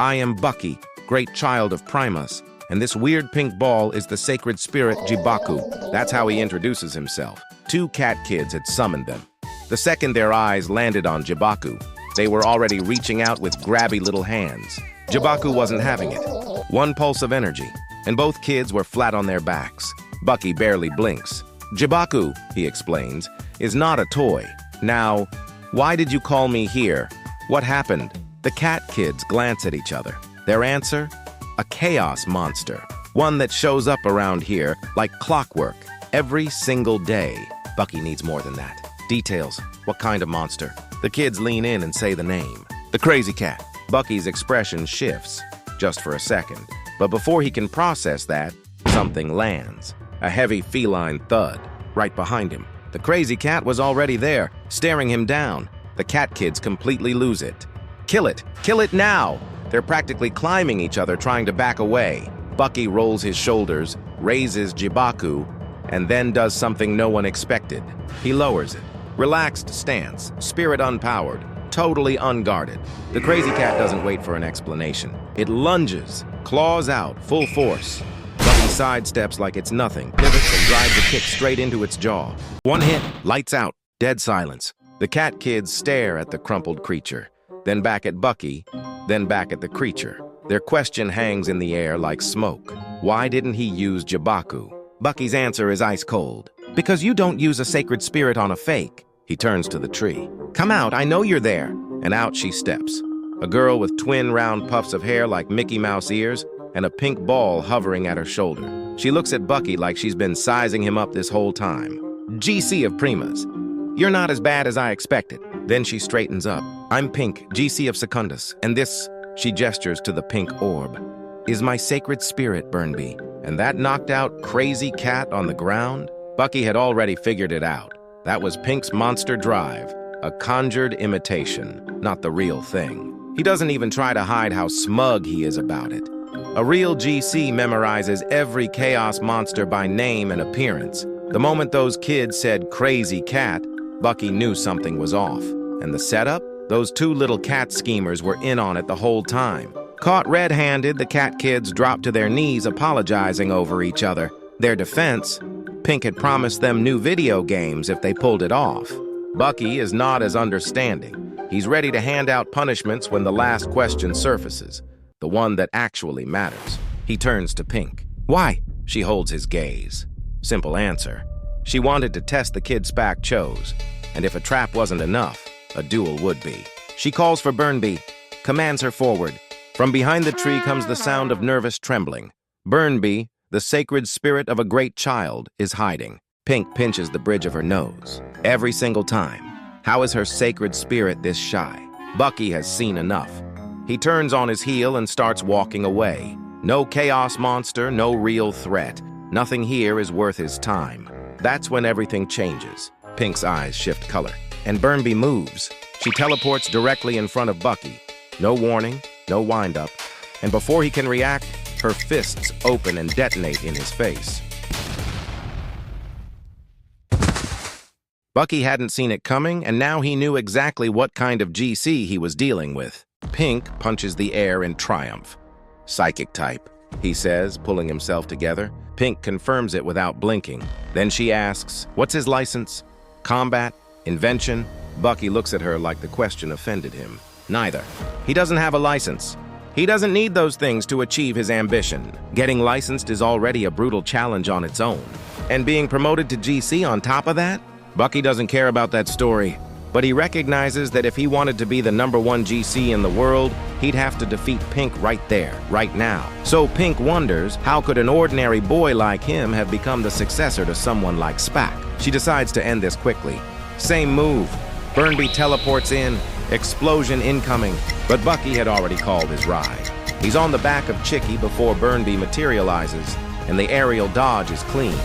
I am Bucky, great child of Primus, and this weird pink ball is the sacred spirit Jibaku. That's how he introduces himself. Two cat kids had summoned them. The second their eyes landed on Jibaku, they were already reaching out with grabby little hands. Jibaku wasn't having it. One pulse of energy, and both kids were flat on their backs. Bucky barely blinks. Jibaku, he explains, is not a toy. Now, why did you call me here? What happened? The cat kids glance at each other. Their answer? A chaos monster. One that shows up around here like clockwork every single day. Bucky needs more than that. Details. What kind of monster? The kids lean in and say the name. The crazy cat. Bucky's expression shifts, just for a second. But before he can process that, something lands. A heavy feline thud, right behind him. The crazy cat was already there, staring him down. The cat kids completely lose it. Kill it! Kill it now! They're practically climbing each other, trying to back away. Bucky rolls his shoulders, raises Jibaku, and then does something no one expected. He lowers it. Relaxed stance, spirit unpowered, totally unguarded. The crazy cat doesn't wait for an explanation. It lunges, claws out, full force. Bucky sidesteps like it's nothing, pivots and drives a kick straight into its jaw. One hit, lights out, dead silence. The cat kids stare at the crumpled creature, then back at Bucky, then back at the creature. Their question hangs in the air like smoke. Why didn't he use Jibaku? Bucky's answer is ice cold. Because you don't use a sacred spirit on a fake. He turns to the tree. Come out, I know you're there. And out she steps. A girl with twin round puffs of hair like Mickey Mouse ears and a pink ball hovering at her shoulder. She looks at Bucky like she's been sizing him up this whole time. GC of Primas. You're not as bad as I expected. Then she straightens up. I'm Pink, GC of Secundus, and this, she gestures to the pink orb, is my sacred spirit, Burnby. And that knocked out crazy cat on the ground? Bucky had already figured it out. That was Pink's monster drive, a conjured imitation, not the real thing. He doesn't even try to hide how smug he is about it. A real GC memorizes every chaos monster by name and appearance. The moment those kids said crazy cat, Bucky knew something was off. And the setup? Those two little cat schemers were in on it the whole time. Caught red-handed, the cat kids dropped to their knees apologizing over each other. Their defense? Pink had promised them new video games if they pulled it off. Bucky is not as understanding. He's ready to hand out punishments when the last question surfaces, the one that actually matters. He turns to Pink. Why? She holds his gaze. Simple answer. She wanted to test the kid Spack chose, and if a trap wasn't enough, a duel would be. She calls for Burnby, commands her forward. From behind the tree comes the sound of nervous trembling. Burnby, the sacred spirit of a great child, is hiding. Pink pinches the bridge of her nose. Every single time. How is her sacred spirit this shy? Bucky has seen enough. He turns on his heel and starts walking away. No chaos monster, no real threat. Nothing here is worth his time. That's when everything changes. Pink's eyes shift color. And Burnby moves. She teleports directly in front of Bucky. No warning, no wind-up. And before he can react, her fists open and detonate in his face. Bucky hadn't seen it coming, and now he knew exactly what kind of GC he was dealing with. Pink punches the air in triumph. Psychic type, he says, pulling himself together. Pink confirms it without blinking. Then she asks, what's his license? Combat? Invention? Bucky looks at her like the question offended him. Neither. He doesn't have a license. He doesn't need those things to achieve his ambition. Getting licensed is already a brutal challenge on its own. And being promoted to GC on top of that? Bucky doesn't care about that story. But he recognizes that if he wanted to be the #1 GC in the world, he'd have to defeat Pink right there, right now. So Pink wonders, how could an ordinary boy like him have become the successor to someone like Spack? She decides to end this quickly. Same move. Burnby teleports in, explosion incoming, but Bucky had already called his ride. He's on the back of Chicky before Burnby materializes, and the aerial dodge is clean.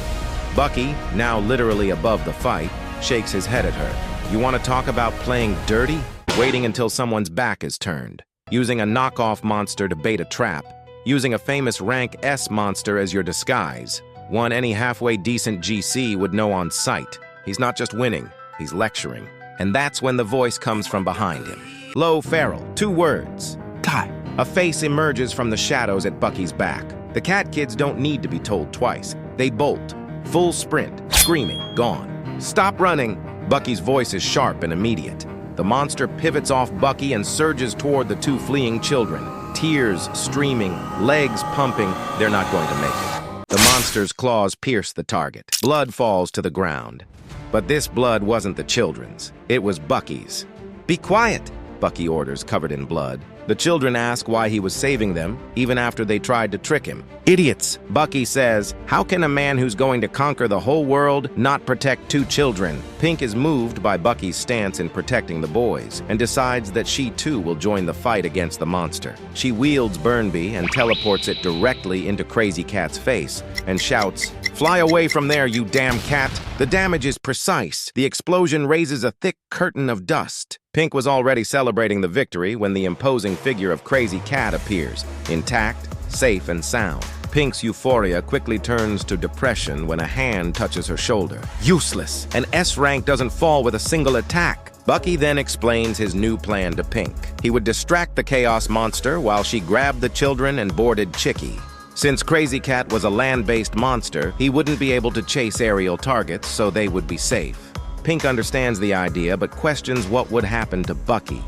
Bucky, now literally above the fight, shakes his head at her. You want to talk about playing dirty? Waiting until someone's back is turned. Using a knockoff monster to bait a trap. Using a famous rank S monster as your disguise. One any halfway decent GC would know on sight. He's not just winning, he's lecturing. And that's when the voice comes from behind him. Low feral, 2 words. God, A face emerges from the shadows at Bucky's back. The cat kids don't need to be told twice. They bolt. Full sprint, screaming, gone. Stop running! Bucky's voice is sharp and immediate. The monster pivots off Bucky and surges toward the two fleeing children. Tears streaming, legs pumping, they're not going to make it. The monster's claws pierce the target. Blood falls to the ground. But this blood wasn't the children's. It was Bucky's. "Be quiet," Bucky orders, covered in blood. The children ask why he was saving them, even after they tried to trick him. "Idiots," Bucky says. "How can a man who's going to conquer the whole world not protect two children?" Pink is moved by Bucky's stance in protecting the boys and decides that she too will join the fight against the monster. She wields Burnby and teleports it directly into Crazy Cat's face and shouts, "Fly away from there, you damn cat!" The damage is precise. The explosion raises a thick curtain of dust. Pink was already celebrating the victory when the imposing figure of Crazy Cat appears, intact, safe, and sound. Pink's euphoria quickly turns to depression when a hand touches her shoulder. Useless! An S rank doesn't fall with a single attack. Bucky then explains his new plan to Pink. He would distract the chaos monster while she grabbed the children and boarded Chicky. Since Crazy Cat was a land-based monster, he wouldn't be able to chase aerial targets, so they would be safe. Pink understands the idea, but questions what would happen to Bucky.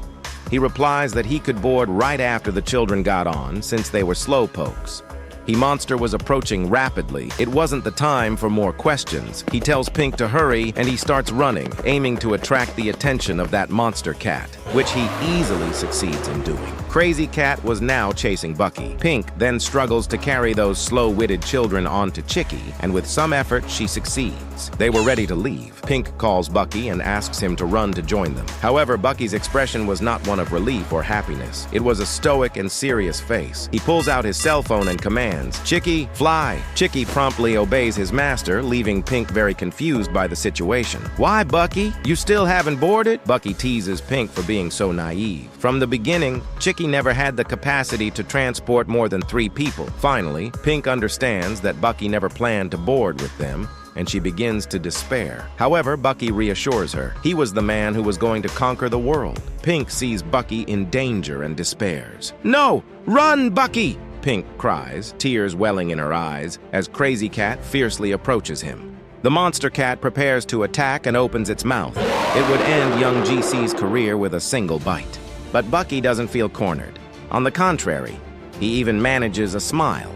He replies that he could board right after the children got on, since they were slowpokes. The monster was approaching rapidly. It wasn't the time for more questions. He tells Pink to hurry, and he starts running, aiming to attract the attention of that monster cat, which he easily succeeds in doing. Crazy Cat was now chasing Bucky. Pink then struggles to carry those slow-witted children onto Chicky, and with some effort, she succeeds. They were ready to leave. Pink calls Bucky and asks him to run to join them. However, Bucky's expression was not one of relief or happiness. It was a stoic and serious face. He pulls out his cell phone and commands, "Chicky, fly!" Chicky promptly obeys his master, leaving Pink very confused by the situation. "Why, Bucky? You still haven't boarded?" Bucky teases Pink for being so naive. From the beginning, Chicky never had the capacity to transport more than 3 people. Finally, Pink understands that Bucky never planned to board with them, and she begins to despair. However, Bucky reassures her. He was the man who was going to conquer the world. Pink sees Bucky in danger and despairs. "No! Run, Bucky!" Pink cries, tears welling in her eyes, as Crazy Cat fiercely approaches him. The monster cat prepares to attack and opens its mouth. It would end young GC's career with a single bite. But Bucky doesn't feel cornered. On the contrary, he even manages a smile.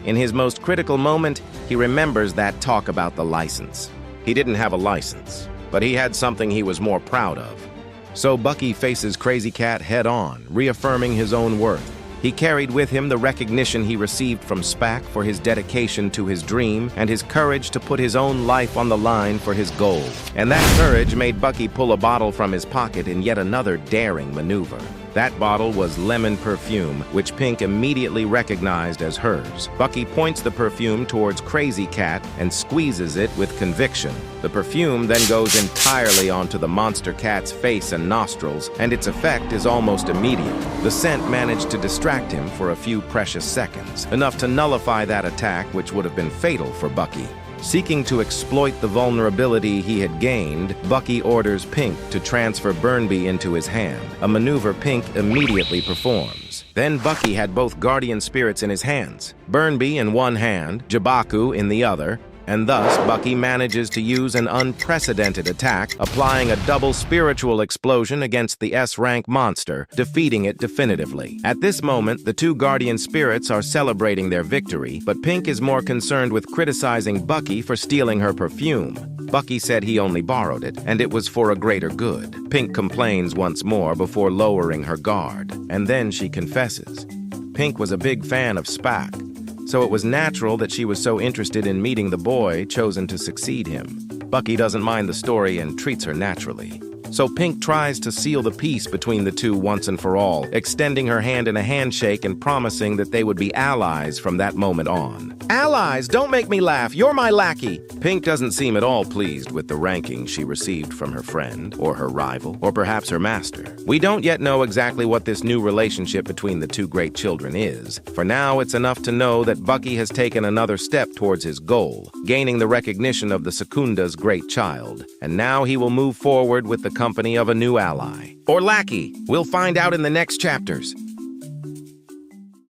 In his most critical moment, he remembers that talk about the license. He didn't have a license, but he had something he was more proud of. So Bucky faces Crazy Cat head-on, reaffirming his own worth. He carried with him the recognition he received from SPAC for his dedication to his dream and his courage to put his own life on the line for his goal. And that courage made Bucky pull a bottle from his pocket in yet another daring maneuver. That bottle was lemon perfume, which Pink immediately recognized as hers. Bucky points the perfume towards Crazy Cat and squeezes it with conviction. The perfume then goes entirely onto the monster cat's face and nostrils, and its effect is almost immediate. The scent managed to distract him for a few precious seconds, enough to nullify that attack, which would have been fatal for Bucky. Seeking to exploit the vulnerability he had gained, Bucky orders Pink to transfer Burnby into his hand, a maneuver Pink immediately performs. Then Bucky had both guardian spirits in his hands, Burnby in one hand, Jibaku in the other, and thus Bucky manages to use an unprecedented attack, applying a double spiritual explosion against the S-rank monster, defeating it definitively. At this moment, the two guardian spirits are celebrating their victory, but Pink is more concerned with criticizing Bucky for stealing her perfume. Bucky said he only borrowed it, and it was for a greater good. Pink complains once more before lowering her guard, and then she confesses. Pink was a big fan of SPAC, so it was natural that she was so interested in meeting the boy chosen to succeed him. Bucky doesn't mind the story and treats her naturally. So Pink tries to seal the peace between the two once and for all, extending her hand in a handshake and promising that they would be allies from that moment on. "Allies? Don't make me laugh. You're my lackey." Pink doesn't seem at all pleased with the ranking she received from her friend, or her rival, or perhaps her master. We don't yet know exactly what this new relationship between the two great children is. For now, it's enough to know that Bucky has taken another step towards his goal, gaining the recognition of the Secunda's great child. And now he will move forward with the company of a new ally. Or lackey. We'll find out in the next chapters.